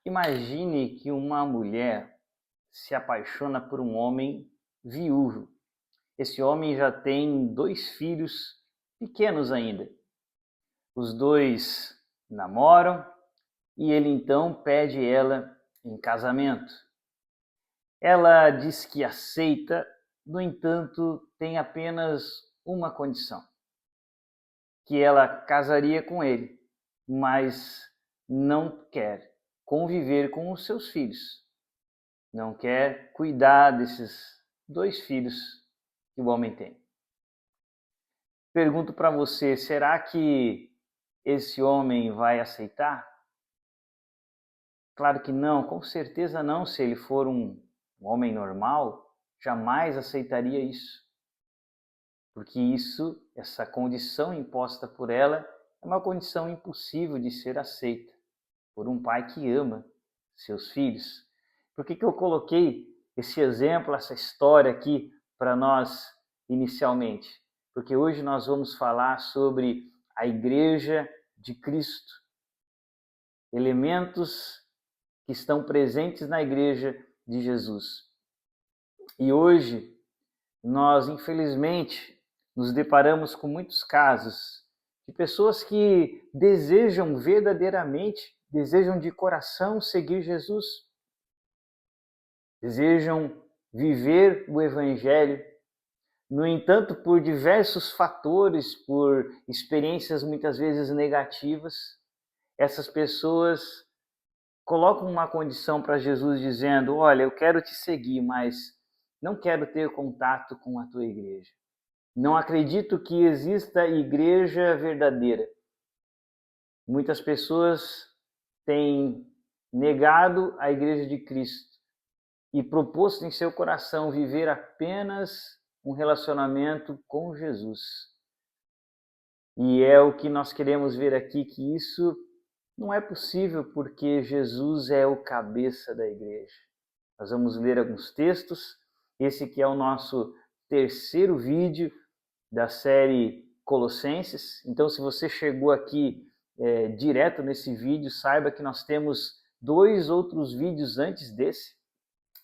Imagine que uma mulher se apaixona por um homem viúvo. Esse homem já tem 2 filhos pequenos ainda. Os dois namoram e ele então pede ela em casamento. Ela diz que aceita, no entanto, tem apenas uma condição: que ela casaria com ele, mas não quer conviver com os seus filhos. Não quer cuidar desses 2 filhos que o homem tem. Pergunto para você, será que esse homem vai aceitar? Claro que não, com certeza não. Se ele for um homem normal, jamais aceitaria isso. Porque essa condição imposta por ela, é uma condição impossível de ser aceita por um pai que ama seus filhos. Por que eu coloquei esse exemplo, essa história aqui para nós inicialmente? Porque hoje nós vamos falar sobre a Igreja de Cristo, elementos que estão presentes na Igreja de Jesus. E hoje nós, infelizmente, nos deparamos com muitos casos de pessoas que desejam verdadeiramente, desejam de coração seguir Jesus, desejam viver o Evangelho. No entanto, por diversos fatores, por experiências muitas vezes negativas, essas pessoas colocam uma condição para Jesus dizendo: olha, eu quero te seguir, mas não quero ter contato com a tua igreja. Não acredito que exista igreja verdadeira. Muitas pessoas têm negado a igreja de Cristo e proposto em seu coração viver apenas um relacionamento com Jesus. E é o que nós queremos ver aqui, que isso não é possível porque Jesus é o cabeça da igreja. Nós vamos ler alguns textos. Esse que é o nosso terceiro vídeo da série Colossenses. Então, se você chegou aqui direto nesse vídeo, saiba que nós temos 2 outros vídeos antes desse.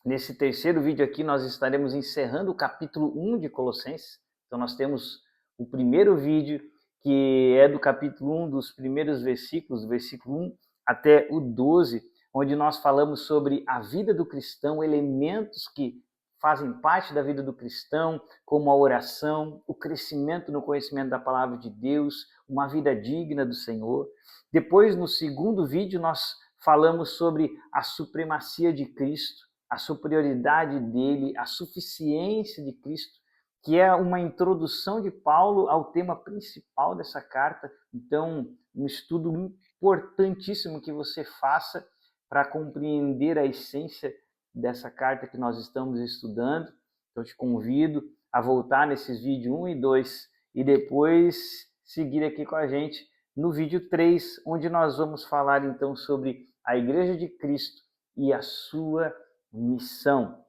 Nesse terceiro vídeo aqui, nós estaremos encerrando o capítulo 1 de Colossenses. Então, nós temos o primeiro vídeo, que é do capítulo 1, dos primeiros versículos, do versículo 1 até o 12, onde nós falamos sobre a vida do cristão, elementos que fazem parte da vida do cristão, como a oração, o crescimento no conhecimento da palavra de Deus, uma vida digna do Senhor. Depois, no segundo vídeo, nós falamos sobre a supremacia de Cristo, a superioridade dele, a suficiência de Cristo, que é uma introdução de Paulo ao tema principal dessa carta. Então, um estudo importantíssimo que você faça para compreender a essência dessa carta que nós estamos estudando. Então, eu te convido a voltar nesses vídeos 1 e 2 e depois seguir aqui com a gente no vídeo 3, onde nós vamos falar então sobre a Igreja de Cristo e a sua missão.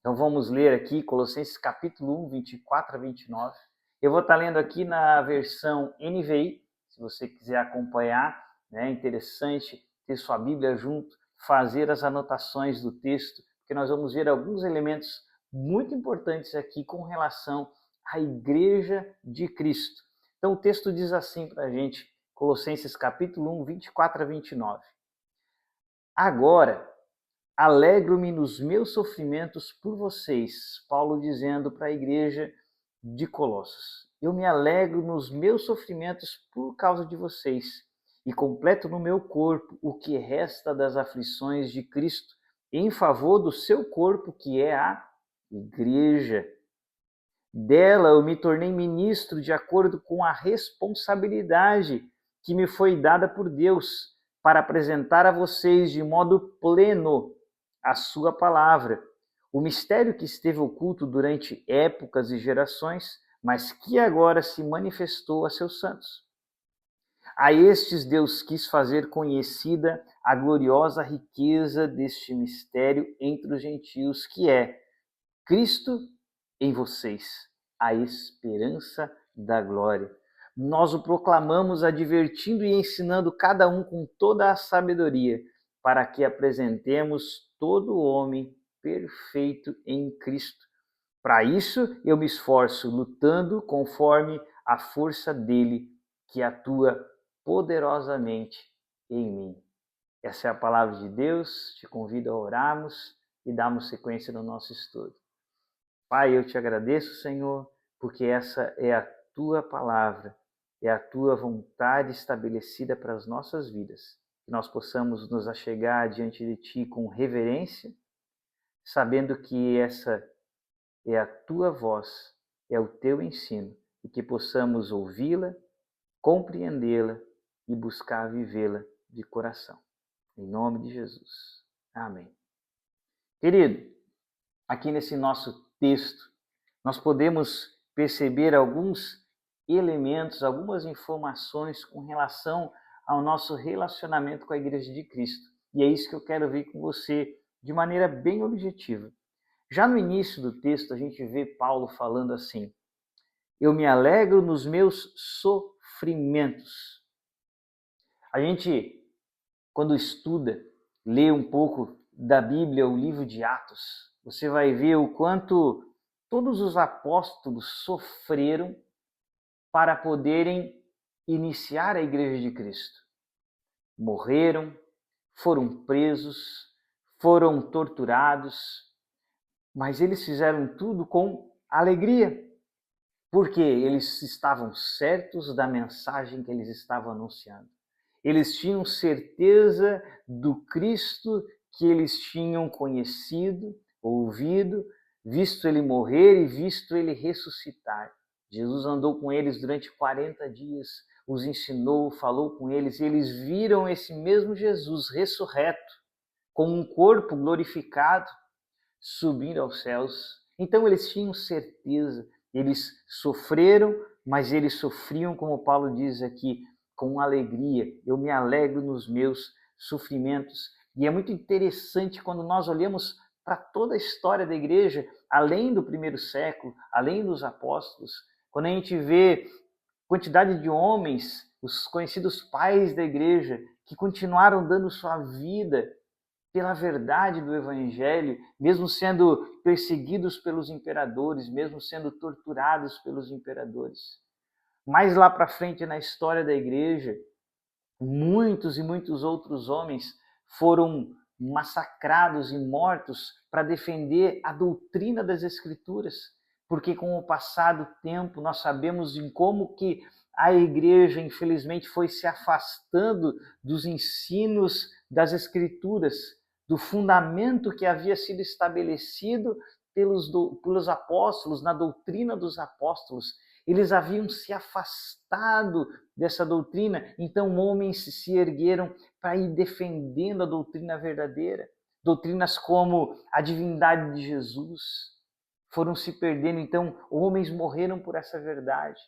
Então vamos ler aqui Colossenses capítulo 1, 24 a 29. Eu vou estar lendo aqui na versão NVI, se você quiser acompanhar, é interessante ter sua Bíblia junto, fazer as anotações do texto, porque nós vamos ver alguns elementos muito importantes aqui com relação à Igreja de Cristo. Então o texto diz assim para a gente, Colossenses capítulo 1, 24 a 29. Agora, alegro-me nos meus sofrimentos por vocês, Paulo dizendo para a igreja de Colossos. Eu me alegro nos meus sofrimentos por causa de vocês e completo no meu corpo o que resta das aflições de Cristo em favor do seu corpo, que é a igreja. Dela eu me tornei ministro de acordo com a responsabilidade que me foi dada por Deus para apresentar a vocês de modo pleno a sua palavra, o mistério que esteve oculto durante épocas e gerações, mas que agora se manifestou a seus santos. A estes Deus quis fazer conhecida a gloriosa riqueza deste mistério entre os gentios, que é Cristo em vocês, a esperança da glória. Nós o proclamamos advertindo e ensinando cada um com toda a sabedoria, para que apresentemos todo homem perfeito em Cristo. Para isso, eu me esforço lutando conforme a força dele que atua poderosamente em mim. Essa é a palavra de Deus. Te convido a orarmos e darmos sequência no nosso estudo. Pai, eu te agradeço, Senhor, porque essa é a tua palavra, é a tua vontade estabelecida para as nossas vidas. Que nós possamos nos achegar diante de ti com reverência, sabendo que essa é a tua voz, é o teu ensino, e que possamos ouvi-la, compreendê-la e buscar vivê-la de coração. Em nome de Jesus. Amém. Querido, aqui nesse nosso texto, nós podemos perceber alguns elementos, algumas informações com relação ao nosso relacionamento com a Igreja de Cristo. E é isso que eu quero ver com você de maneira bem objetiva. Já no início do texto, a gente vê Paulo falando assim: eu me alegro nos meus sofrimentos. A gente, quando estuda, lê um pouco da Bíblia, o livro de Atos, você vai ver o quanto todos os apóstolos sofreram para poderem iniciar a Igreja de Cristo. Morreram, foram presos, foram torturados, mas eles fizeram tudo com alegria, porque eles estavam certos da mensagem que eles estavam anunciando. Eles tinham certeza do Cristo que eles tinham conhecido, ouvido, visto ele morrer e visto ele ressuscitar. Jesus andou com eles durante 40 dias, os ensinou, falou com eles, e eles viram esse mesmo Jesus ressurreto, com um corpo glorificado, subir aos céus. Então eles tinham certeza, eles sofreram, mas eles sofriam, como Paulo diz aqui, com alegria. Eu me alegro nos meus sofrimentos. E é muito interessante quando nós olhamos para toda a história da igreja, além do primeiro século, além dos apóstolos, quando a gente vê quantidade de homens, os conhecidos pais da igreja, que continuaram dando sua vida pela verdade do Evangelho, mesmo sendo perseguidos pelos imperadores, mesmo sendo torturados pelos imperadores. Mais lá para frente na história da igreja, muitos e muitos outros homens foram massacrados e mortos para defender a doutrina das Escrituras, porque com o passar do tempo nós sabemos em como que a igreja, infelizmente, foi se afastando dos ensinos das Escrituras, do fundamento que havia sido estabelecido pelos apóstolos, na doutrina dos apóstolos. Eles haviam se afastado dessa doutrina, então homens se ergueram para ir defendendo a doutrina verdadeira. Doutrinas como a divindade de Jesus foram se perdendo, então homens morreram por essa verdade.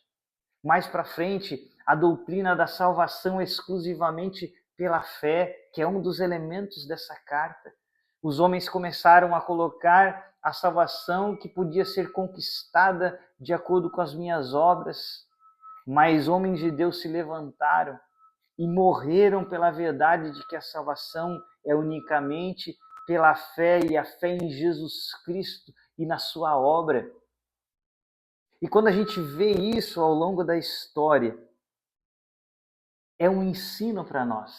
Mais para frente, a doutrina da salvação exclusivamente pela fé, que é um dos elementos dessa carta. Os homens começaram a colocar a salvação que podia ser conquistada de acordo com as minhas obras, mas homens de Deus se levantaram e morreram pela verdade de que a salvação é unicamente pela fé, e a fé em Jesus Cristo e na sua obra. E quando a gente vê isso ao longo da história, é um ensino para nós.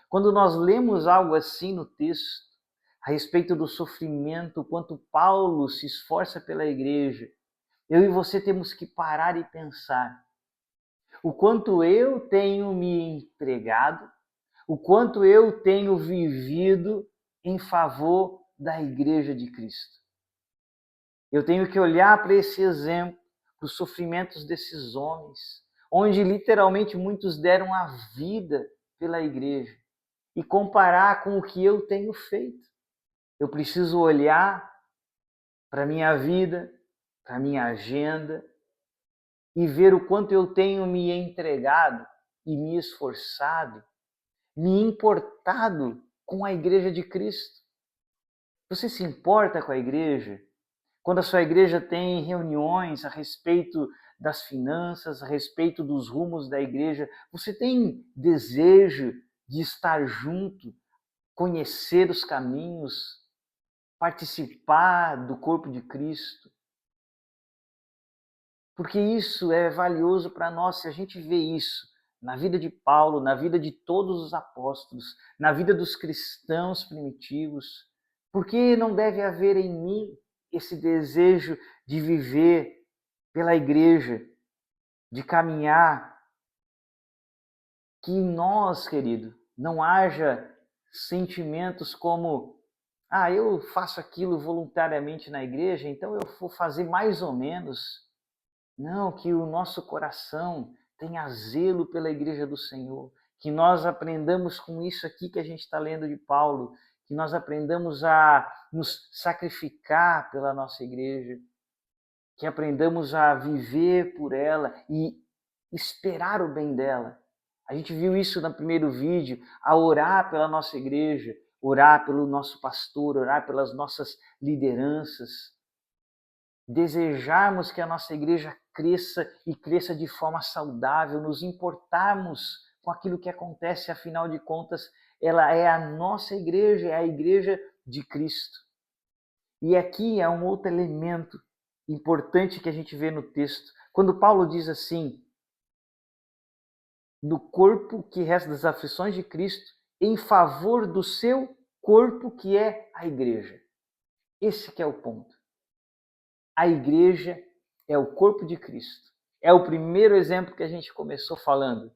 Quando nós lemos algo assim no texto, a respeito do sofrimento, quanto Paulo se esforça pela igreja, eu e você temos que parar e pensar o quanto eu tenho me entregado, o quanto eu tenho vivido em favor da igreja de Cristo. Eu tenho que olhar para esse exemplo, para os sofrimentos desses homens, onde literalmente muitos deram a vida pela igreja, e comparar com o que eu tenho feito. Eu preciso olhar para a minha vida, para a minha agenda, e ver o quanto eu tenho me entregado e me esforçado, me importado com a igreja de Cristo. Você se importa com a igreja? Quando a sua igreja tem reuniões a respeito das finanças, a respeito dos rumos da igreja, você tem desejo de estar junto conhecer os caminhos, participar do corpo de Cristo. Porque isso é valioso para nós. Se a gente vê isso na vida de Paulo, na vida de todos os apóstolos, na vida dos cristãos primitivos, por que não deve haver em mim esse desejo de viver pela igreja, de caminhar? Que em nós, querido, não haja sentimentos como: eu faço aquilo voluntariamente na igreja, então eu vou fazer mais ou menos. Não, que o nosso coração tenha zelo pela igreja do Senhor, que nós aprendamos com isso aqui que a gente está lendo de Paulo, que nós aprendamos a nos sacrificar pela nossa igreja, que aprendamos a viver por ela e esperar o bem dela. A gente viu isso no primeiro vídeo, a orar pela nossa igreja, orar pelo nosso pastor, orar pelas nossas lideranças, desejarmos que a nossa igreja cresça e cresça de forma saudável, nos importarmos com aquilo que acontece, afinal de contas, ela é a nossa igreja, é a igreja de Cristo. E aqui é um outro elemento importante que a gente vê no texto. Quando Paulo diz assim: do corpo que resta das aflições de Cristo, em favor do seu corpo que é a igreja. Esse que é o ponto. A igreja é o corpo de Cristo. É o primeiro exemplo que a gente começou falando.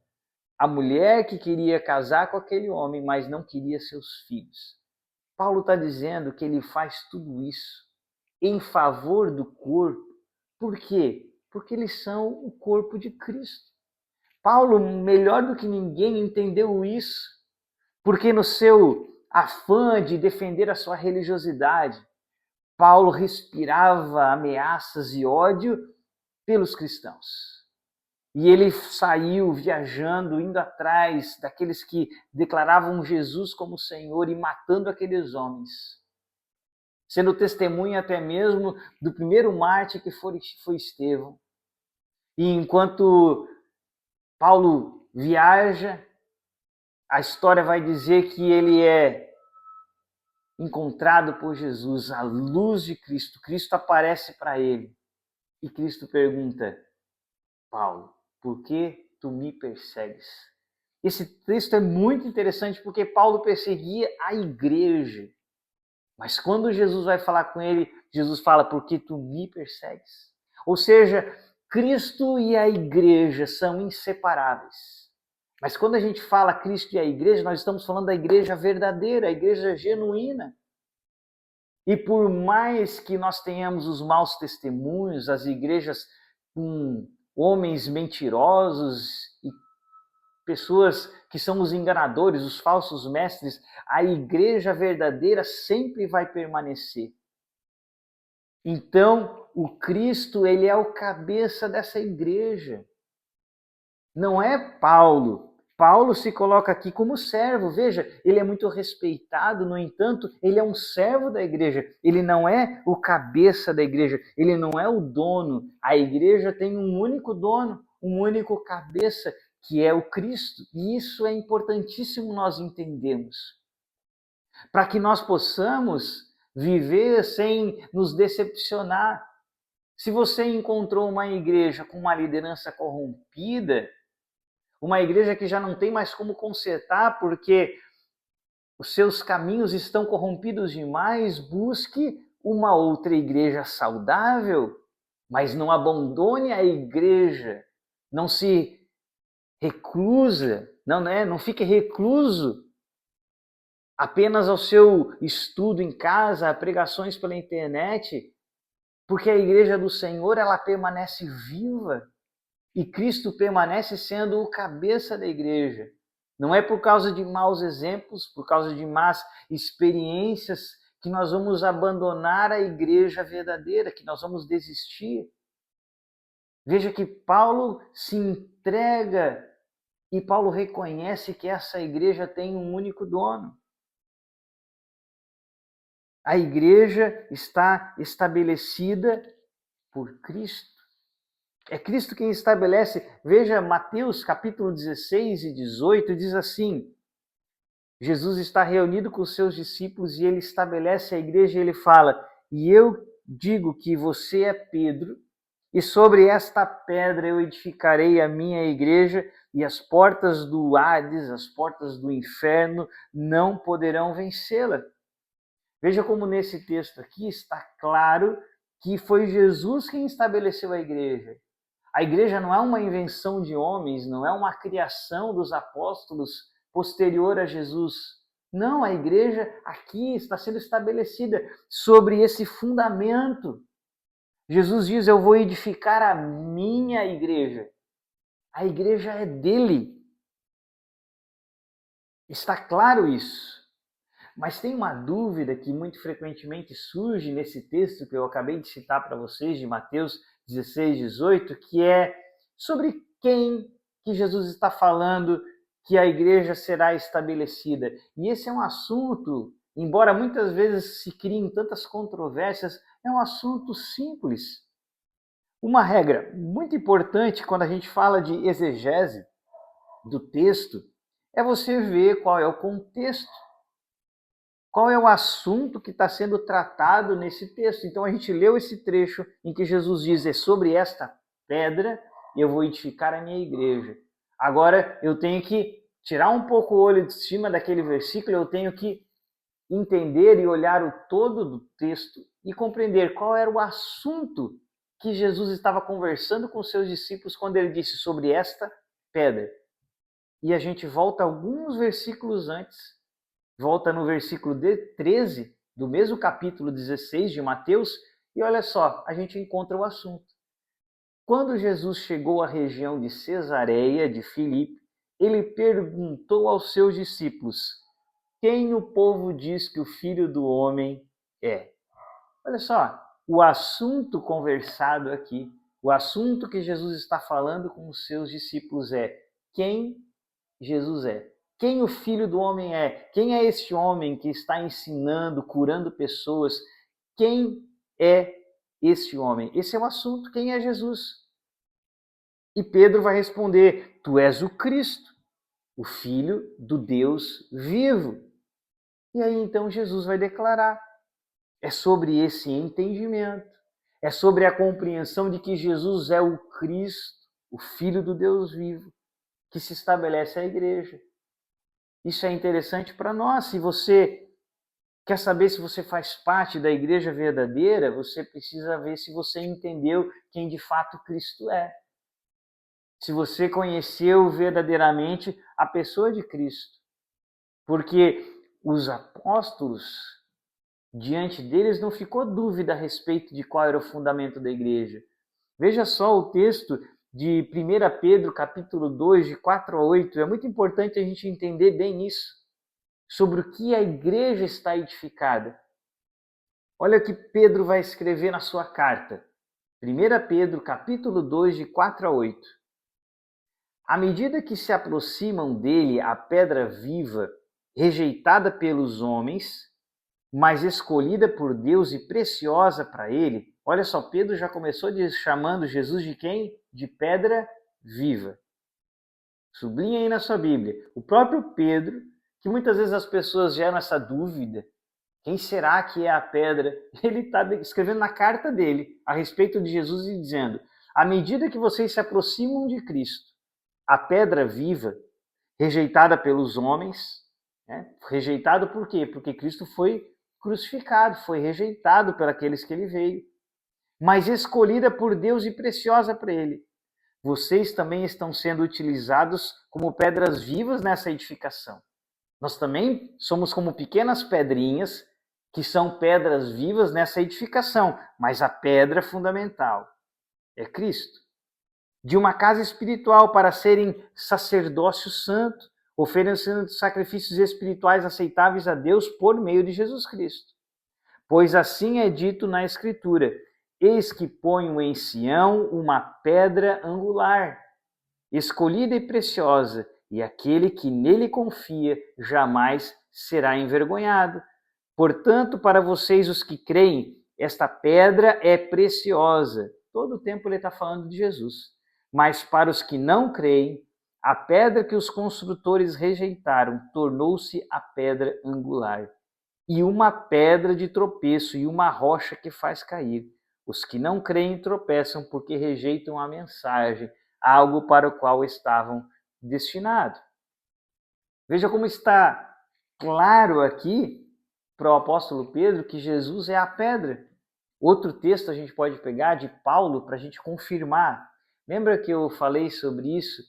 A mulher que queria casar com aquele homem, mas não queria seus filhos. Paulo está dizendo que ele faz tudo isso em favor do corpo. Por quê? Porque eles são o corpo de Cristo. Paulo, melhor do que ninguém, entendeu isso, porque no seu afã de defender a sua religiosidade, Paulo respirava ameaças e ódio pelos cristãos. E ele saiu viajando, indo atrás daqueles que declaravam Jesus como Senhor e matando aqueles homens, sendo testemunha até mesmo do primeiro mártir que foi Estevão. E enquanto Paulo viaja, a história vai dizer que ele é encontrado por Jesus, a luz de Cristo. Cristo aparece para ele e Cristo pergunta: Paulo, por que tu me persegues? Esse texto é muito interessante porque Paulo perseguia a igreja. Mas quando Jesus vai falar com ele, Jesus fala: por que tu me persegues? Ou seja, Cristo e a igreja são inseparáveis. Mas quando a gente fala Cristo e a igreja, nós estamos falando da igreja verdadeira, a igreja genuína. E por mais que nós tenhamos os maus testemunhos, as igrejas com homens mentirosos e pessoas que são os enganadores, os falsos mestres, a igreja verdadeira sempre vai permanecer. Então, o Cristo, ele é o cabeça dessa igreja. Não é Paulo. Paulo se coloca aqui como servo. Veja, ele é muito respeitado, no entanto, ele é um servo da igreja. Ele não é o cabeça da igreja, ele não é o dono. A igreja tem um único dono, um único cabeça, que é o Cristo. E isso é importantíssimo nós entendermos. Para que nós possamos viver sem nos decepcionar. Se você encontrou uma igreja com uma liderança corrompida, uma igreja que já não tem mais como consertar porque os seus caminhos estão corrompidos demais, busque uma outra igreja saudável, mas não abandone a igreja, não se reclusa, não fique recluso apenas ao seu estudo em casa, a pregações pela internet, porque a igreja do Senhor, ela permanece viva. E Cristo permanece sendo o cabeça da igreja. Não é por causa de maus exemplos, por causa de más experiências, que nós vamos abandonar a igreja verdadeira, que nós vamos desistir. Veja que Paulo se entrega e Paulo reconhece que essa igreja tem um único dono. A igreja está estabelecida por Cristo. É Cristo quem estabelece. Veja Mateus capítulo 16 e 18, diz assim: Jesus está reunido com os seus discípulos e ele estabelece a igreja e ele fala: e eu digo que você é Pedro, e sobre esta pedra eu edificarei a minha igreja, e as portas do Hades, as portas do inferno, não poderão vencê-la. Veja como nesse texto aqui está claro que foi Jesus quem estabeleceu a igreja. A igreja não é uma invenção de homens, não é uma criação dos apóstolos posterior a Jesus. Não, a igreja aqui está sendo estabelecida sobre esse fundamento. Jesus diz: eu vou edificar a minha igreja. A igreja é dele. Está claro isso. Mas tem uma dúvida que muito frequentemente surge nesse texto que eu acabei de citar para vocês, de Mateus 16, 18, que é sobre quem que Jesus está falando que a igreja será estabelecida. E esse é um assunto, embora muitas vezes se criem tantas controvérsias, é um assunto simples. Uma regra muito importante quando a gente fala de exegese do texto é você ver qual é o contexto. Qual é o assunto que está sendo tratado nesse texto? Então a gente leu esse trecho em que Jesus diz: é sobre esta pedra eu vou edificar a minha igreja. Agora eu tenho que tirar um pouco o olho de cima daquele versículo, eu tenho que entender e olhar o todo do texto e compreender qual era o assunto que Jesus estava conversando com seus discípulos quando ele disse sobre esta pedra. E a gente volta alguns versículos antes. Volta no versículo 13 do mesmo capítulo 16 de Mateus e olha só, a gente encontra o assunto. Quando Jesus chegou à região de Cesareia de Filipe, ele perguntou aos seus discípulos: quem o povo diz que o Filho do Homem é? Olha só, o assunto conversado aqui, o assunto que Jesus está falando com os seus discípulos é quem Jesus é. Quem o Filho do Homem é? Quem é esse homem que está ensinando, curando pessoas? Quem é esse homem? Esse é o assunto. Quem é Jesus? E Pedro vai responder: tu és o Cristo, o Filho do Deus vivo. E aí então Jesus vai declarar. É sobre esse entendimento. É sobre a compreensão de que Jesus é o Cristo, o Filho do Deus vivo, que se estabelece a igreja. Isso é interessante para nós. Se você quer saber se você faz parte da igreja verdadeira, você precisa ver se você entendeu quem de fato Cristo é. Se você conheceu verdadeiramente a pessoa de Cristo. Porque os apóstolos, diante deles não ficou dúvida a respeito de qual era o fundamento da igreja. Veja só o texto de 1 Pedro, capítulo 2, de 4 a 8. É muito importante a gente entender bem isso, sobre o que a igreja está edificada. Olha o que Pedro vai escrever na sua carta. 1 Pedro, capítulo 2, de 4 a 8. À medida que se aproximam dele a pedra viva, rejeitada pelos homens, mas escolhida por Deus e preciosa para ele. Olha só, Pedro já começou chamando Jesus de quem? De pedra viva. Sublinha aí na sua Bíblia. O próprio Pedro, que muitas vezes as pessoas geram essa dúvida, quem será que é a pedra? Ele está escrevendo na carta dele a respeito de Jesus e dizendo: à medida que vocês se aproximam de Cristo, a pedra viva, rejeitada pelos homens, né? Rejeitado por quê? Porque Cristo foi crucificado, foi rejeitado por aqueles que ele veio, mas escolhida por Deus e preciosa para ele. Vocês também estão sendo utilizados como pedras vivas nessa edificação. Nós também somos como pequenas pedrinhas que são pedras vivas nessa edificação, mas a pedra fundamental é Cristo. De uma casa espiritual para serem sacerdócio santo, oferecendo sacrifícios espirituais aceitáveis a Deus por meio de Jesus Cristo. Pois assim é dito na Escritura: eis que ponho em Sião uma pedra angular, escolhida e preciosa, e aquele que nele confia jamais será envergonhado. Portanto, para vocês os que creem, esta pedra é preciosa. Todo o tempo ele está falando de Jesus. Mas para os que não creem, A pedra que os construtores rejeitaram tornou-se a pedra angular, e uma pedra de tropeço e uma rocha que faz cair. Os que não creem tropeçam porque rejeitam a mensagem, algo para o qual estavam destinados. Veja como está claro aqui para o apóstolo Pedro que Jesus é a pedra. Outro texto a gente pode pegar de Paulo para a gente confirmar. Lembra que eu falei sobre isso?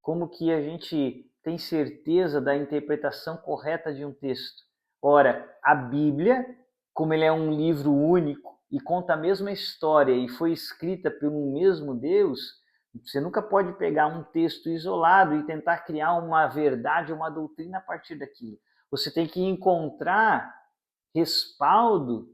Como que a gente tem certeza da interpretação correta de um texto? Ora, a Bíblia, como ele é um livro único e conta a mesma história e foi escrita pelo mesmo Deus, você nunca pode pegar um texto isolado e tentar criar uma verdade, uma doutrina a partir daquilo. Você tem que encontrar respaldo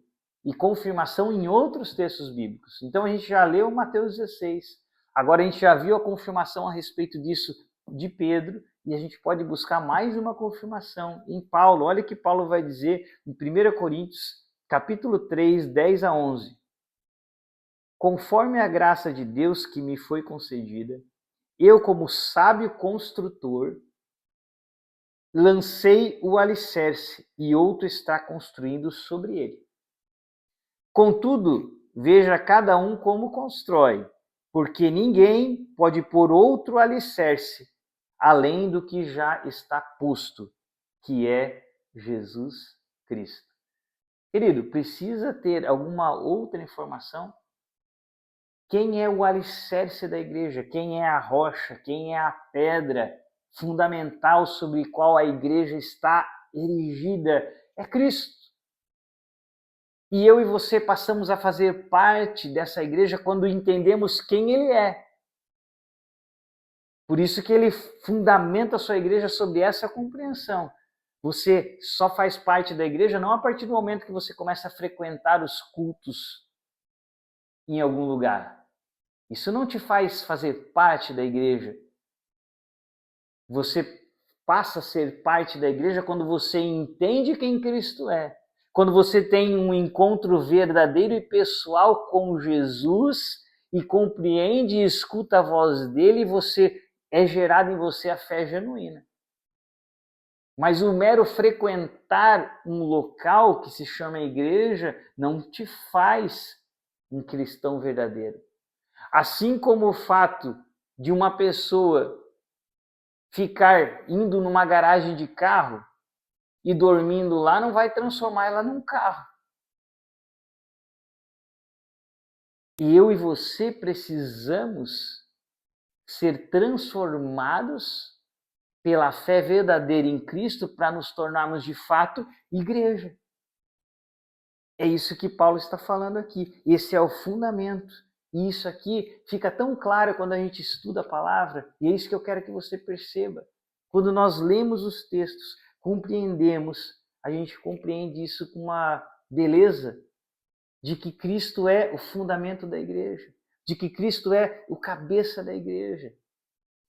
e confirmação em outros textos bíblicos. Então a gente já leu Mateus 16. Agora a gente já viu a confirmação a respeito disso de Pedro e a gente pode buscar mais uma confirmação em Paulo. Olha o que Paulo vai dizer em 1 Coríntios, capítulo 3, 10 a 11. Conforme a graça de Deus que me foi concedida, eu, como sábio construtor, lancei o alicerce e outro está construindo sobre ele. Contudo, veja cada um como constrói, porque ninguém pode pôr outro alicerce além do que já está posto, que é Jesus Cristo. Querido, precisa ter alguma outra informação? Quem é o alicerce da igreja? Quem é a rocha? Quem é a pedra fundamental sobre qual a igreja está erigida? É Cristo. E eu e você passamos a fazer parte dessa igreja quando entendemos quem Ele é. Por isso que Ele fundamenta a sua igreja sobre essa compreensão. Você só faz parte da igreja não a partir do momento que você começa a frequentar os cultos em algum lugar. Isso não te faz fazer parte da igreja. Você passa a ser parte da igreja quando você entende quem Cristo é. Quando você tem um encontro verdadeiro e pessoal com Jesus e compreende e escuta a voz dele, você é gerado em você a fé genuína. Mas o mero frequentar um local que se chama igreja não te faz um cristão verdadeiro. Assim como o fato de uma pessoa ficar indo numa garagem de carro e dormindo lá não vai transformar ela num carro. E eu e você precisamos ser transformados pela fé verdadeira em Cristo para nos tornarmos de fato igreja. É isso que Paulo está falando aqui. Esse é o fundamento. E isso aqui fica tão claro quando a gente estuda a palavra, e é isso que eu quero que você perceba. Quando nós lemos os textos, compreendemos, a gente compreende isso com uma beleza de que Cristo é o fundamento da igreja, de que Cristo é o cabeça da igreja.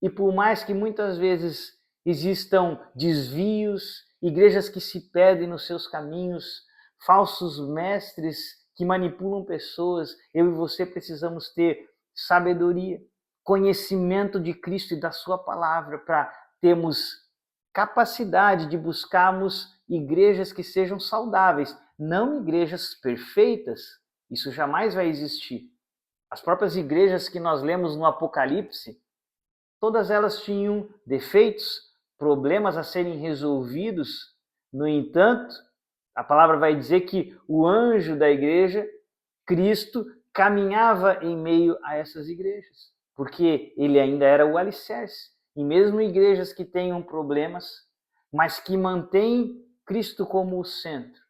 E por mais que muitas vezes existam desvios, igrejas que se perdem nos seus caminhos, falsos mestres que manipulam pessoas, eu e você precisamos ter sabedoria, conhecimento de Cristo e da sua palavra para termos capacidade de buscarmos igrejas que sejam saudáveis, não igrejas perfeitas. Isso jamais vai existir. As próprias igrejas que nós lemos no Apocalipse, todas elas tinham defeitos, problemas a serem resolvidos. No entanto, a palavra vai dizer que o anjo da igreja, Cristo, caminhava em meio a essas igrejas, porque ele ainda era o alicerce. E mesmo igrejas que tenham problemas, mas que mantêm Cristo como o centro,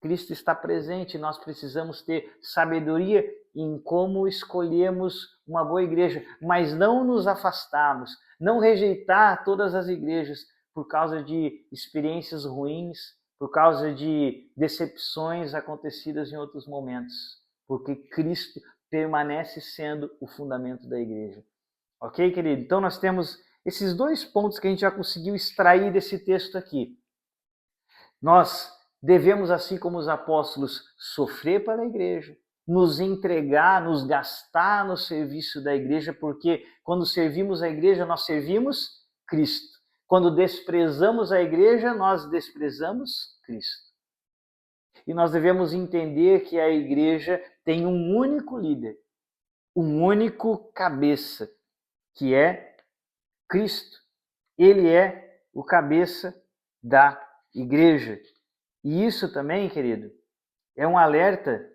Cristo está presente, nós precisamos ter sabedoria em como escolhemos uma boa igreja, mas não nos afastarmos, não rejeitar todas as igrejas por causa de experiências ruins, por causa de decepções acontecidas em outros momentos, porque Cristo permanece sendo o fundamento da igreja. Ok, querido? Então nós temos esses dois pontos que a gente já conseguiu extrair desse texto aqui. Nós devemos, assim como os apóstolos, sofrer para a igreja, nos entregar, nos gastar no serviço da igreja, porque quando servimos a igreja, nós servimos Cristo. Quando desprezamos a igreja, nós desprezamos Cristo. E nós devemos entender que a igreja tem um único líder, um único cabeça, que é Cristo. Ele é o cabeça da igreja. E isso também, querido, é um alerta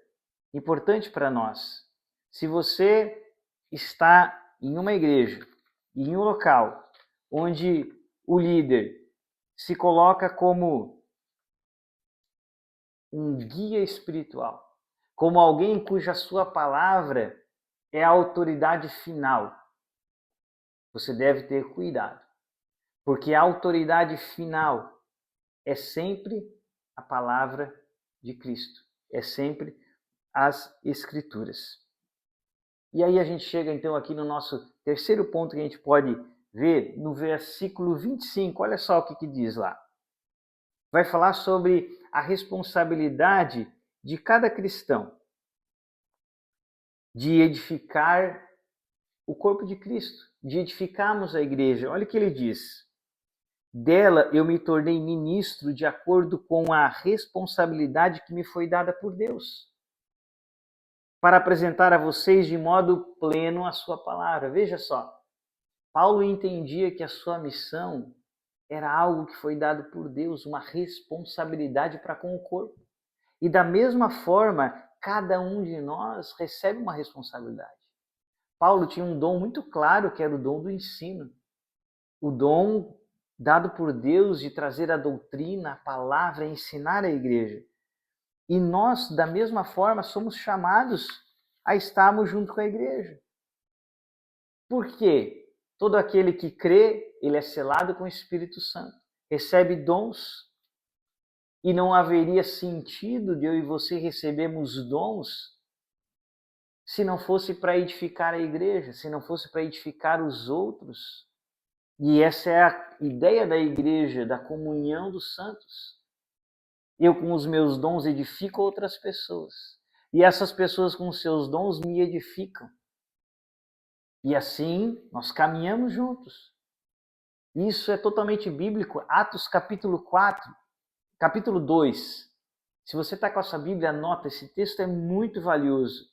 importante para nós. Se você está em uma igreja, em um local onde o líder se coloca como um guia espiritual, como alguém cuja sua palavra é a autoridade final, você deve ter cuidado, porque a autoridade final é sempre a palavra de Cristo, é sempre as Escrituras. E aí a gente chega então aqui no nosso terceiro ponto que a gente pode ver no versículo 25, olha só o que diz lá. Vai falar sobre a responsabilidade de cada cristão de edificar o corpo de Cristo, de edificarmos a igreja. Olha o que ele diz. Dela eu me tornei ministro de acordo com a responsabilidade que me foi dada por Deus, para apresentar a vocês de modo pleno a sua palavra. Veja só, Paulo entendia que a sua missão era algo que foi dado por Deus, uma responsabilidade para com o corpo. E da mesma forma, cada um de nós recebe uma responsabilidade. Paulo tinha um dom muito claro, que era o dom do ensino. O dom dado por Deus de trazer a doutrina, a palavra, ensinar a igreja. E nós, da mesma forma, somos chamados a estarmos junto com a igreja. Por quê? Todo aquele que crê, ele é selado com o Espírito Santo, recebe dons, e não haveria sentido de eu e você recebermos dons se não fosse para edificar a igreja, se não fosse para edificar os outros. E essa é a ideia da igreja, da comunhão dos santos. Eu com os meus dons edifico outras pessoas, e essas pessoas com os seus dons me edificam. E assim nós caminhamos juntos. Isso é totalmente bíblico. Atos capítulo 4, capítulo 2. Se você está com a sua Bíblia, anota, esse texto é muito valioso.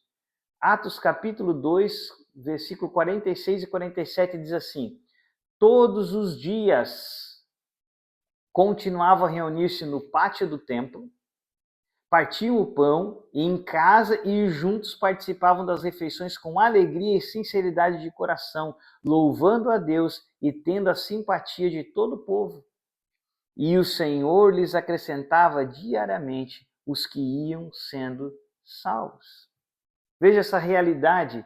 Atos capítulo 2, versículo 46 e 47 diz assim: todos os dias continuavam a reunir-se no pátio do templo, partiam o pão e em casa e juntos participavam das refeições com alegria e sinceridade de coração, louvando a Deus e tendo a simpatia de todo o povo. E o Senhor lhes acrescentava diariamente os que iam sendo salvos. Veja essa realidade.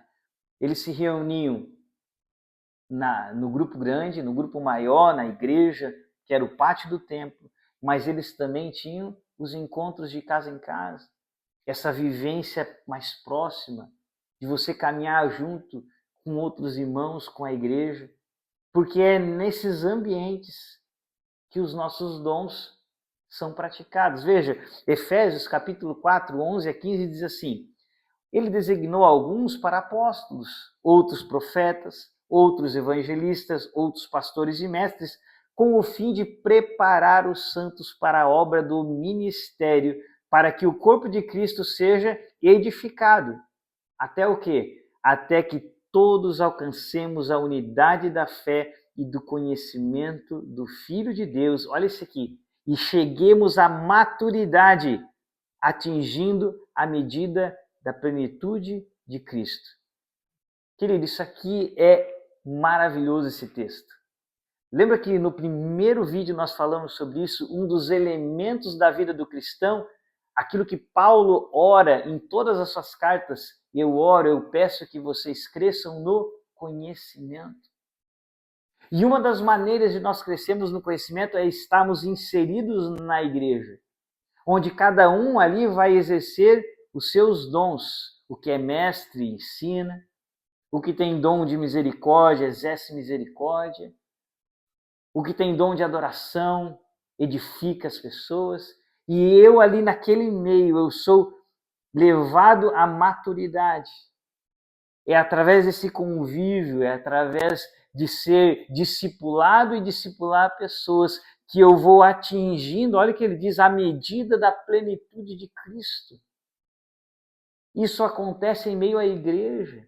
Eles se reuniam no grupo grande, no grupo maior, na igreja, que era o pátio do templo, mas eles também tinham os encontros de casa em casa, essa vivência mais próxima, de você caminhar junto com outros irmãos, com a igreja, porque é nesses ambientes que os nossos dons são praticados. Veja, Efésios capítulo 4, 11 a 15 diz assim: ele designou alguns para apóstolos, outros profetas, outros evangelistas, outros pastores e mestres, com o fim de preparar os santos para a obra do ministério, para que o corpo de Cristo seja edificado. Até o quê? Até que todos alcancemos a unidade da fé e do conhecimento do Filho de Deus. Olha isso aqui. E cheguemos à maturidade, atingindo a medida da plenitude de Cristo. Querido, isso aqui é maravilhoso, esse texto. Lembra que no primeiro vídeo nós falamos sobre isso? Um dos elementos da vida do cristão, aquilo que Paulo ora em todas as suas cartas, eu oro, eu peço que vocês cresçam no conhecimento. E uma das maneiras de nós crescermos no conhecimento é estarmos inseridos na igreja, onde cada um ali vai exercer os seus dons. O que é mestre ensina, o que tem dom de misericórdia exerce misericórdia, o que tem dom de adoração edifica as pessoas, e eu ali naquele meio, eu sou levado à maturidade. É através desse convívio, é através de ser discipulado e discipular pessoas que eu vou atingindo, olha o que ele diz, à medida da plenitude de Cristo. Isso acontece em meio à igreja.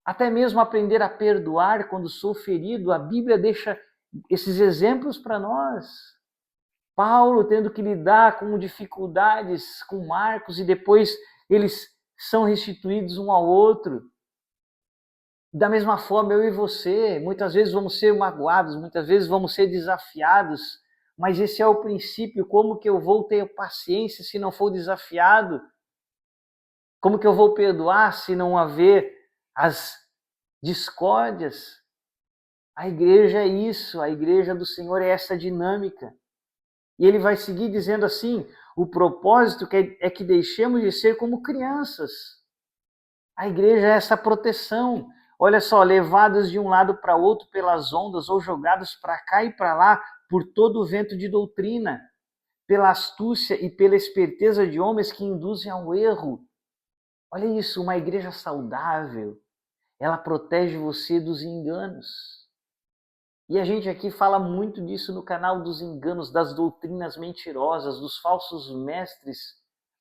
Até mesmo aprender a perdoar quando sou ferido, a Bíblia deixa esses exemplos para nós. Paulo tendo que lidar com dificuldades com Marcos e depois eles são restituídos um ao outro. Da mesma forma, eu e você, muitas vezes vamos ser magoados, muitas vezes vamos ser desafiados, mas esse é o princípio. Como que eu vou ter paciência se não for desafiado? Como que eu vou perdoar se não haver as discórdias? A igreja é isso, a igreja do Senhor é essa dinâmica. E ele vai seguir dizendo assim, o propósito é que deixemos de ser como crianças. A igreja é essa proteção. Olha só, levados de um lado para outro pelas ondas ou jogados para cá e para lá por todo o vento de doutrina, pela astúcia e pela esperteza de homens que induzem ao erro. Olha isso, uma igreja saudável, ela protege você dos enganos. E a gente aqui fala muito disso no canal, dos enganos, das doutrinas mentirosas, dos falsos mestres.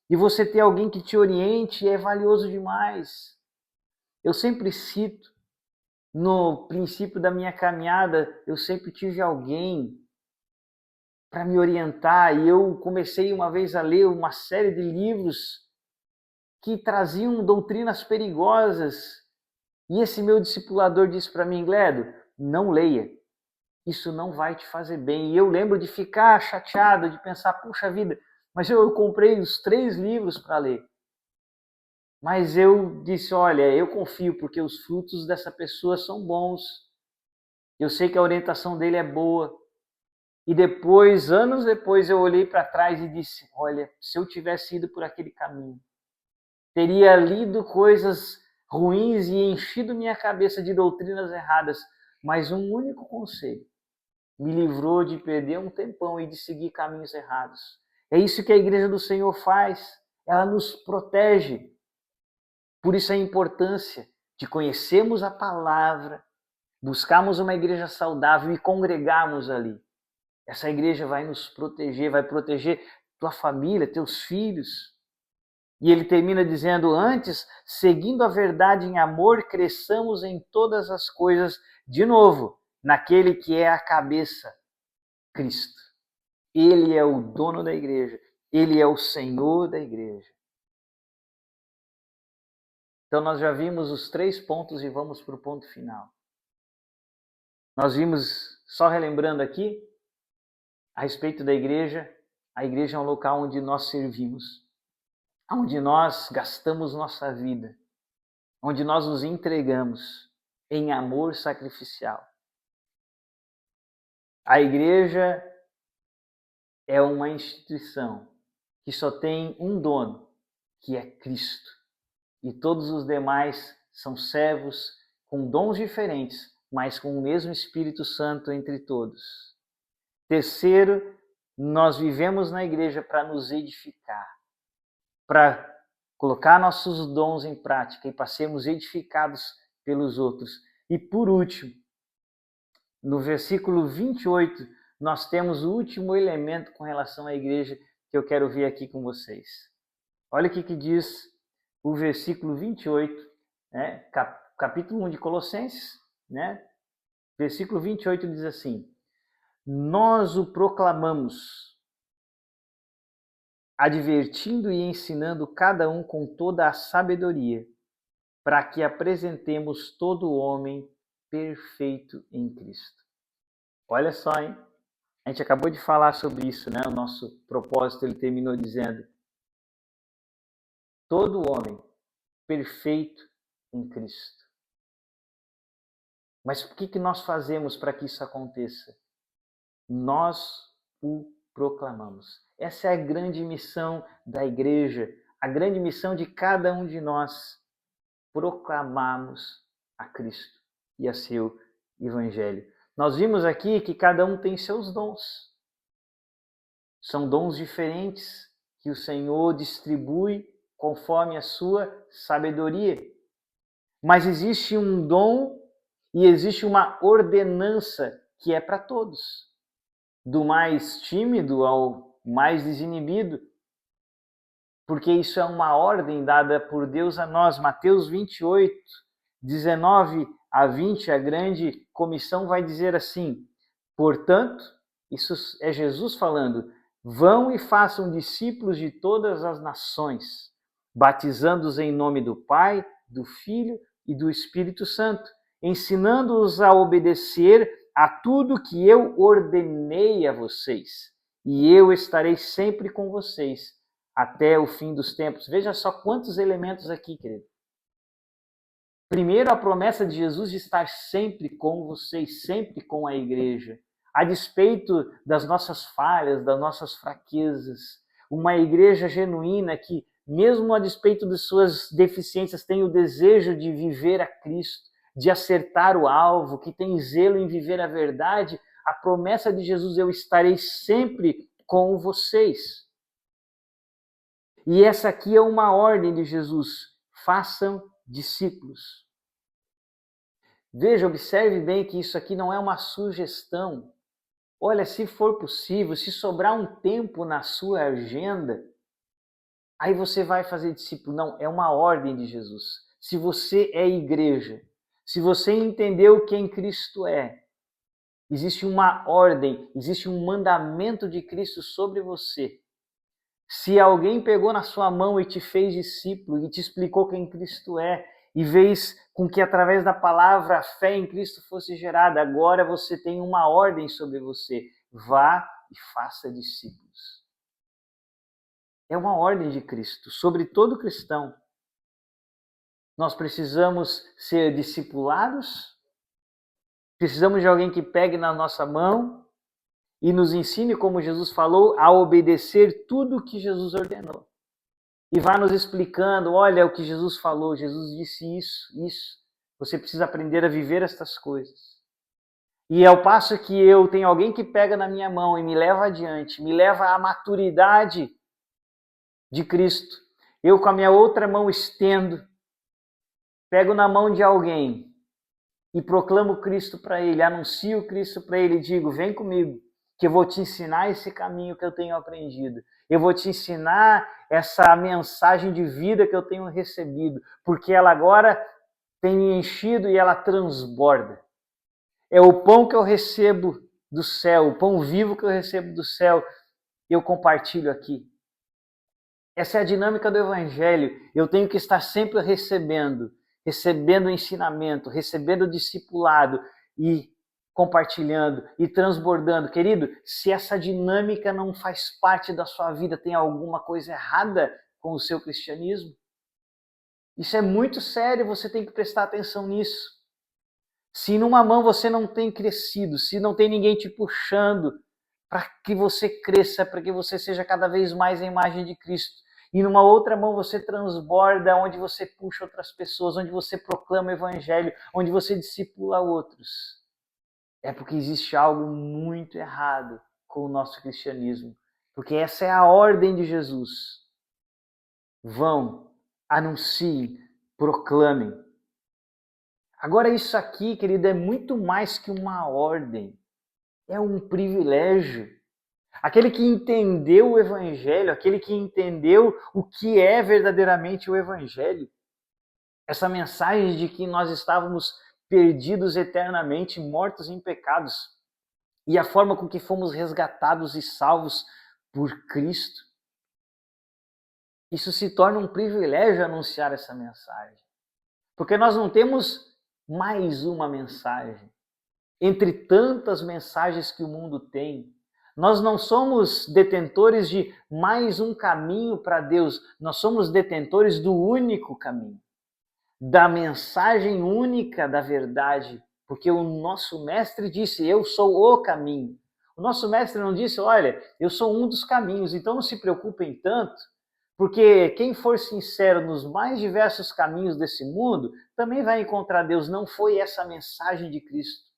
E você ter alguém que te oriente é valioso demais. Eu sempre cito, no princípio da minha caminhada, eu sempre tive alguém para me orientar. E eu comecei uma vez a ler uma série de livros que traziam doutrinas perigosas. E esse meu discipulador disse para mim, Gledo, não leia. Isso não vai te fazer bem. E eu lembro de ficar chateado, de pensar, puxa vida, mas eu comprei os 3 livros para ler. Mas eu disse, olha, eu confio porque os frutos dessa pessoa são bons. Eu sei que a orientação dele é boa. E depois, anos depois, eu olhei para trás e disse, olha, se eu tivesse ido por aquele caminho, teria lido coisas ruins e enchido minha cabeça de doutrinas erradas, mas um único conselho me livrou de perder um tempão e de seguir caminhos errados. É isso que a igreja do Senhor faz. Ela nos protege. Por isso a importância de conhecermos a palavra, buscarmos uma igreja saudável e congregarmos ali. Essa igreja vai nos proteger, vai proteger tua família, teus filhos. E ele termina dizendo, antes, seguindo a verdade em amor, cresçamos em todas as coisas, de novo, naquele que é a cabeça, Cristo. Ele é o dono da igreja. Ele é o Senhor da igreja. Então nós já vimos os 3 pontos e vamos para o ponto final. Nós vimos, só relembrando aqui, a respeito da igreja. A igreja é um local onde nós servimos, onde nós gastamos nossa vida, onde nós nos entregamos em amor sacrificial. A igreja é uma instituição que só tem um dono, que é Cristo. E todos os demais são servos com dons diferentes, mas com o mesmo Espírito Santo entre todos. Terceiro, nós vivemos na igreja para nos edificar, para colocar nossos dons em prática e para sermos edificados pelos outros. E por último, no versículo 28, nós temos o último elemento com relação à igreja que eu quero ver aqui com vocês. Olha o que diz o versículo 28, né? Capítulo 1 de Colossenses, né? Versículo 28 diz assim, nós o proclamamos, advertindo e ensinando cada um com toda a sabedoria, para que apresentemos todo o homem perfeito em Cristo. Olha só, hein? A gente acabou de falar sobre isso, né? O nosso propósito, ele terminou dizendo, todo homem perfeito em Cristo. Mas o que nós fazemos para que isso aconteça? Nós o proclamamos. Essa é a grande missão da igreja, a grande missão de cada um de nós, proclamarmos a Cristo e a seu Evangelho. Nós vimos aqui que cada um tem seus dons. São dons diferentes que o Senhor distribui conforme a sua sabedoria. Mas existe um dom E existe uma ordenança que é para todos, do mais tímido ao mais desinibido, porque isso é uma ordem dada por Deus a nós. Mateus 28, 19 a 20, a grande comissão vai dizer assim: portanto, isso é Jesus falando, vão e façam discípulos de todas as nações, batizando-os em nome do Pai, do Filho e do Espírito Santo, ensinando-os a obedecer a tudo que eu ordenei a vocês. E eu estarei sempre com vocês até o fim dos tempos. Veja só quantos elementos aqui, querido. Primeiro, a promessa de Jesus de estar sempre com vocês, sempre com a igreja, a despeito das nossas falhas, das nossas fraquezas. Uma igreja genuína que, mesmo a despeito de suas deficiências, tem o desejo de viver a Cristo, de acertar o alvo, que tem zelo em viver a verdade. A promessa de Jesus: eu estarei sempre com vocês. E essa aqui é uma ordem de Jesus: façam discípulos. Veja, observe bem que isso aqui não é uma sugestão. Olha, se for possível, se sobrar um tempo na sua agenda, aí você vai fazer discípulo. Não, é uma ordem de Jesus. Se você é igreja, se você entendeu quem Cristo é, existe uma ordem, existe um mandamento de Cristo sobre você. Se alguém pegou na sua mão e te fez discípulo e te explicou quem Cristo é, e fez com que através da palavra a fé em Cristo fosse gerada, agora você tem uma ordem sobre você: vá e faça discípulos. É uma ordem de Cristo sobre todo cristão. Nós precisamos ser discipulados, precisamos de alguém que pegue na nossa mão e nos ensine, como Jesus falou, a obedecer tudo o que Jesus ordenou. E vá nos explicando: olha o que Jesus falou, Jesus disse isso. Você precisa aprender a viver estas coisas. E ao passo que eu tenho alguém que pega na minha mão e me leva adiante, me leva à maturidade de Cristo, eu com a minha outra mão estendo, pego na mão de alguém e proclamo Cristo para ele, anuncio Cristo para ele e digo: vem comigo, que eu vou te ensinar esse caminho que eu tenho aprendido. Eu vou te ensinar essa mensagem de vida que eu tenho recebido, porque ela agora tem me enchido e ela transborda. É o pão que eu recebo do céu, o pão vivo que eu recebo do céu, eu compartilho aqui. Essa é a dinâmica do Evangelho. Eu tenho que estar sempre recebendo ensinamento, recebendo discipulado e compartilhando e transbordando. Querido, se essa dinâmica não faz parte da sua vida, tem alguma coisa errada com o seu cristianismo? Isso é muito sério, você tem que prestar atenção nisso. Se numa mão você não tem crescido, se não tem ninguém te puxando para que você cresça, para que você seja cada vez mais a imagem de Cristo, e numa outra mão você transborda, onde você puxa outras pessoas, onde você proclama o Evangelho, onde você discipula outros, é porque existe algo muito errado com o nosso cristianismo. Porque essa é a ordem de Jesus. Vão, anunciem, proclamem. Agora isso aqui, querido, é muito mais que uma ordem. É um privilégio. Aquele que entendeu o Evangelho, aquele que entendeu o que é verdadeiramente o Evangelho. Essa mensagem de que nós estávamos perdidos eternamente, mortos em pecados, e a forma com que fomos resgatados e salvos por Cristo. Isso se torna um privilégio anunciar essa mensagem. Porque nós não temos mais uma mensagem. Entre tantas mensagens que o mundo tem, nós não somos detentores de mais um caminho para Deus, nós somos detentores do único caminho, da mensagem única da verdade, porque o nosso mestre disse: eu sou o caminho. O nosso mestre não disse: olha, eu sou um dos caminhos, então não se preocupem tanto, porque quem for sincero nos mais diversos caminhos desse mundo também vai encontrar Deus. Não foi essa a mensagem de Cristo.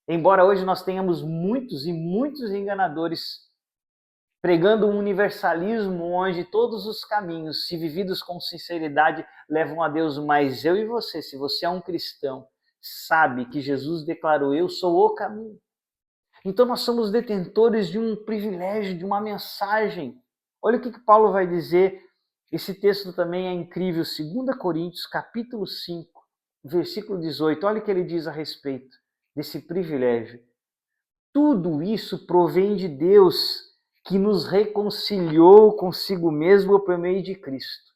Embora hoje nós tenhamos muitos e muitos enganadores pregando um universalismo onde todos os caminhos, se vividos com sinceridade, levam a Deus. Mas eu e você, se você é um cristão, sabe que Jesus declarou: eu sou o caminho. Então nós somos detentores de um privilégio, de uma mensagem. Olha o que Paulo vai dizer. Esse texto também é incrível, 2 Coríntios, capítulo 5, versículo 18. Olha o que ele diz a respeito desse privilégio. Tudo isso provém de Deus, que nos reconciliou consigo mesmo por meio de Cristo.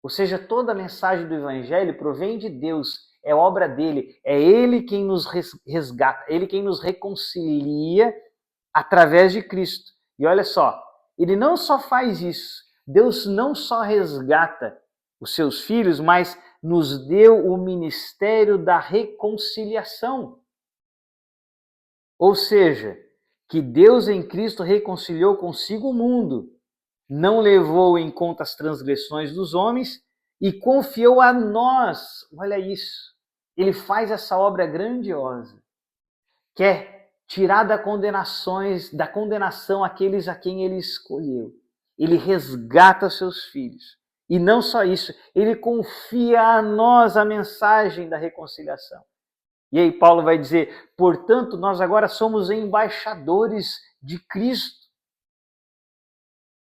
Ou seja, toda a mensagem do Evangelho provém de Deus, é obra dele, é ele quem nos resgata, ele quem nos reconcilia através de Cristo. E olha só, ele não só faz isso, Deus não só resgata os seus filhos, mas nos deu o ministério da reconciliação. Ou seja, que Deus em Cristo reconciliou consigo o mundo, não levou em conta as transgressões dos homens e confiou a nós. Olha isso. Ele faz essa obra grandiosa. Quer tirar da condenação aqueles a quem ele escolheu. Ele resgata seus filhos. E não só isso, ele confia a nós a mensagem da reconciliação. E aí Paulo vai dizer: portanto, nós agora somos embaixadores de Cristo.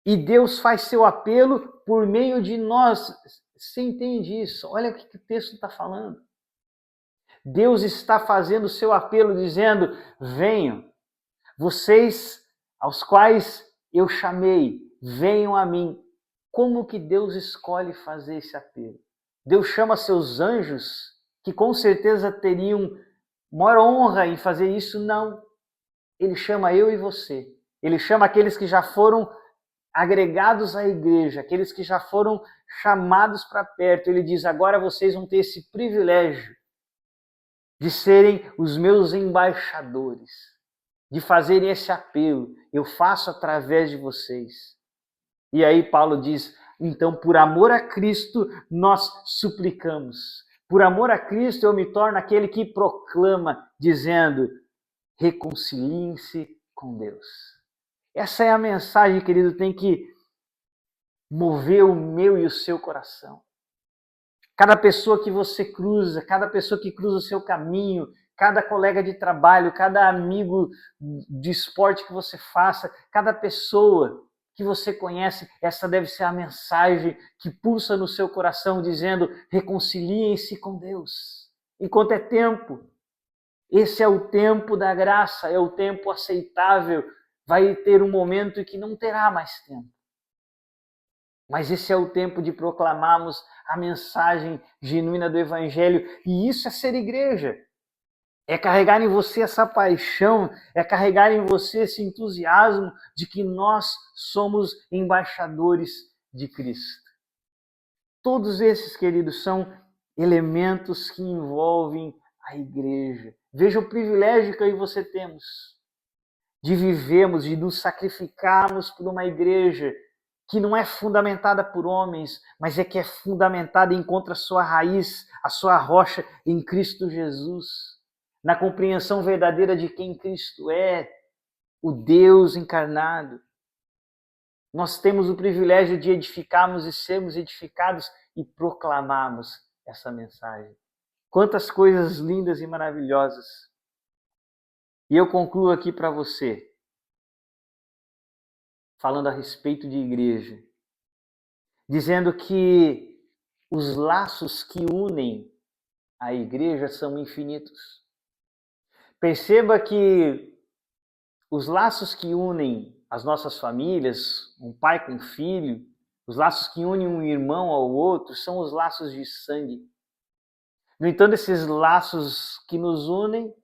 E Deus faz seu apelo por meio de nós. Você entende isso? Olha o que o texto está falando. Deus está fazendo seu apelo dizendo: venham, vocês aos quais eu chamei, venham a mim. Como que Deus escolhe fazer esse apelo? Deus chama seus anjos, que com certeza teriam maior honra em fazer isso? Não. Ele chama eu e você. Ele chama aqueles que já foram agregados à igreja, aqueles que já foram chamados para perto. Ele diz: agora vocês vão ter esse privilégio de serem os meus embaixadores, de fazerem esse apelo. Eu faço através de vocês. E aí Paulo diz: então, por amor a Cristo, nós suplicamos. Por amor a Cristo, eu me torno aquele que proclama, dizendo: reconciliem-se com Deus. Essa é a mensagem, querido, tem que mover o meu e o seu coração. Cada pessoa que você cruza, cada pessoa que cruza o seu caminho, cada colega de trabalho, cada amigo de esporte que você faça, cada pessoa que você conhece, essa deve ser a mensagem que pulsa no seu coração, dizendo: reconciliem-se com Deus. Enquanto é tempo, esse é o tempo da graça, é o tempo aceitável. Vai ter um momento em que não terá mais tempo. Mas esse é o tempo de proclamarmos a mensagem genuína do Evangelho. E isso é ser igreja. É carregar em você essa paixão, é carregar em você esse entusiasmo de que nós somos embaixadores de Cristo. Todos esses, queridos, são elementos que envolvem a igreja. Veja o privilégio que eu e você temos de vivermos, de nos sacrificarmos por uma igreja que não é fundamentada por homens, mas é que é fundamentada e encontra a sua raiz, a sua rocha em Cristo Jesus, na compreensão verdadeira de quem Cristo é, o Deus encarnado. Nós temos o privilégio de edificarmos e sermos edificados e proclamarmos essa mensagem. Quantas coisas lindas e maravilhosas. E eu concluo aqui para você, falando a respeito de igreja, dizendo que os laços que unem a igreja são infinitos. Perceba que os laços que unem as nossas famílias, um pai com um filho, os laços que unem um irmão ao outro, são os laços de sangue. No entanto, esses laços que nos unem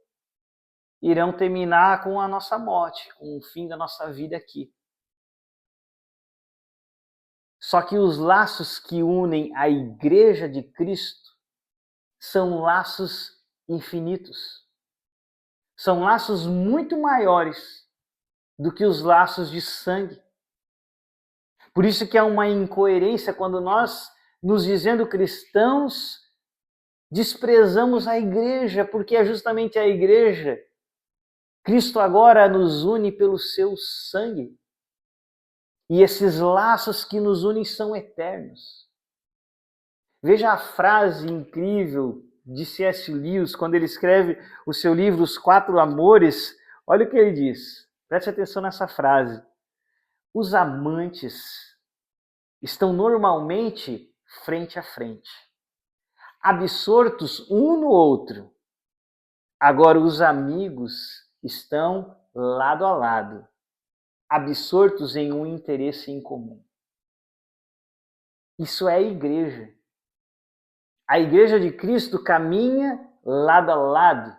irão terminar com a nossa morte, com o fim da nossa vida aqui. Só que os laços que unem a igreja de Cristo são laços infinitos. São laços muito maiores do que os laços de sangue. Por isso que há uma incoerência quando nós, nos dizendo cristãos, desprezamos a igreja, porque é justamente a igreja. Cristo agora nos une pelo seu sangue. E esses laços que nos unem são eternos. Veja a frase incrível de C.S. Lewis, quando ele escreve o seu livro Os Quatro Amores, olha o que ele diz. Preste atenção nessa frase. Os amantes estão normalmente frente a frente, absortos um no outro. Agora, os amigos estão lado a lado, absortos em um interesse em comum. Isso é a igreja. A igreja de Cristo caminha lado a lado.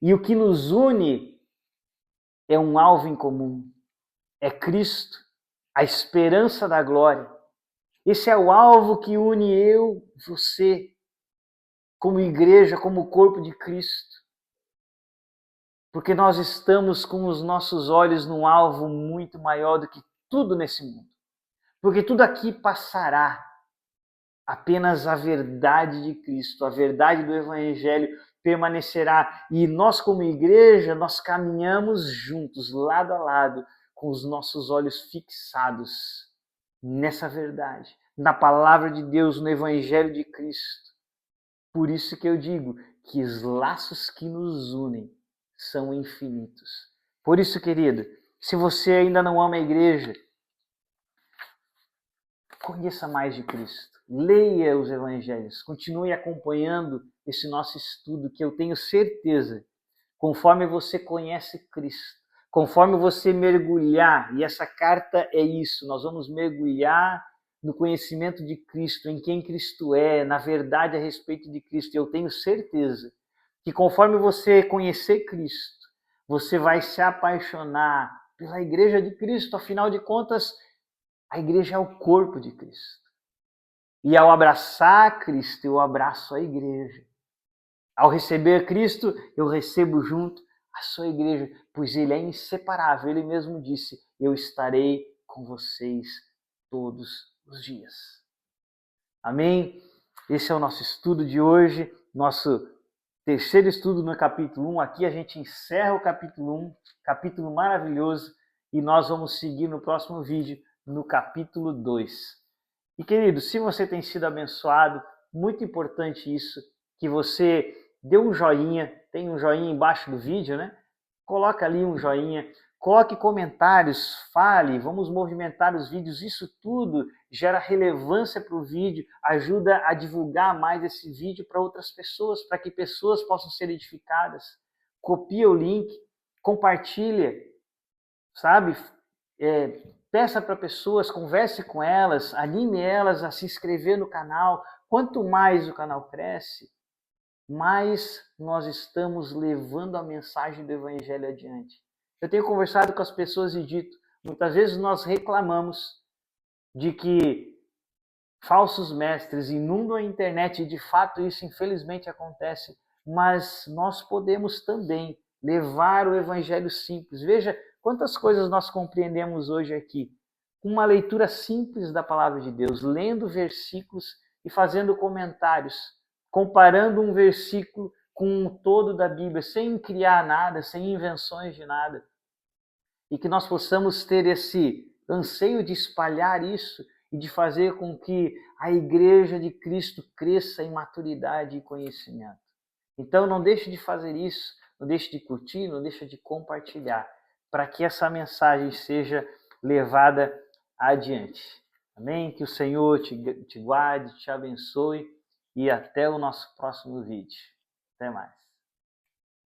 E o que nos une é um alvo em comum. É Cristo, a esperança da glória. Esse é o alvo que une eu, você, como igreja, como corpo de Cristo. Porque nós estamos com os nossos olhos num alvo muito maior do que tudo nesse mundo. Porque tudo aqui passará. Apenas a verdade de Cristo, a verdade do Evangelho permanecerá. E nós, como igreja, nós caminhamos juntos, lado a lado, com os nossos olhos fixados nessa verdade, na palavra de Deus, no Evangelho de Cristo. Por isso que eu digo que os laços que nos unem são infinitos. Por isso, querido, se você ainda não ama a igreja, conheça mais de Cristo. Leia os evangelhos, continue acompanhando esse nosso estudo, que eu tenho certeza, conforme você conhece Cristo, conforme você mergulhar, e essa carta é isso, nós vamos mergulhar no conhecimento de Cristo, em quem Cristo é, na verdade a respeito de Cristo. E eu tenho certeza que conforme você conhecer Cristo, você vai se apaixonar pela igreja de Cristo. Afinal de contas, a igreja é o corpo de Cristo. E ao abraçar Cristo, eu abraço a igreja. Ao receber Cristo, eu recebo junto a sua igreja, pois Ele é inseparável. Ele mesmo disse, eu estarei com vocês todos os dias. Amém? Esse é o nosso estudo de hoje, nosso terceiro estudo no capítulo 1. Aqui a gente encerra o capítulo 1, capítulo maravilhoso, e nós vamos seguir no próximo vídeo, no capítulo 2. E querido, se você tem sido abençoado, muito importante isso, que você dê um joinha, tem um joinha embaixo do vídeo, né? Coloca ali um joinha, coloque comentários, fale, vamos movimentar os vídeos, isso tudo gera relevância para o vídeo, ajuda a divulgar mais esse vídeo para outras pessoas, para que pessoas possam ser edificadas. Copia o link, compartilha, sabe? Peça para pessoas, converse com elas, anime elas a se inscrever no canal. Quanto mais o canal cresce, mais nós estamos levando a mensagem do Evangelho adiante. Eu tenho conversado com as pessoas e dito, muitas vezes nós reclamamos de que falsos mestres inundam a internet, e de fato isso infelizmente acontece, mas nós podemos também levar o Evangelho simples. Veja quantas coisas nós compreendemos hoje aqui, com uma leitura simples da Palavra de Deus, lendo versículos e fazendo comentários, comparando um versículo com um todo da Bíblia, sem criar nada, sem invenções de nada. E que nós possamos ter esse anseio de espalhar isso e de fazer com que a igreja de Cristo cresça em maturidade e conhecimento. Então não deixe de fazer isso, não deixe de curtir, não deixe de compartilhar, para que essa mensagem seja levada adiante. Amém? Que o Senhor te guarde, te abençoe, e até o nosso próximo vídeo. Até mais.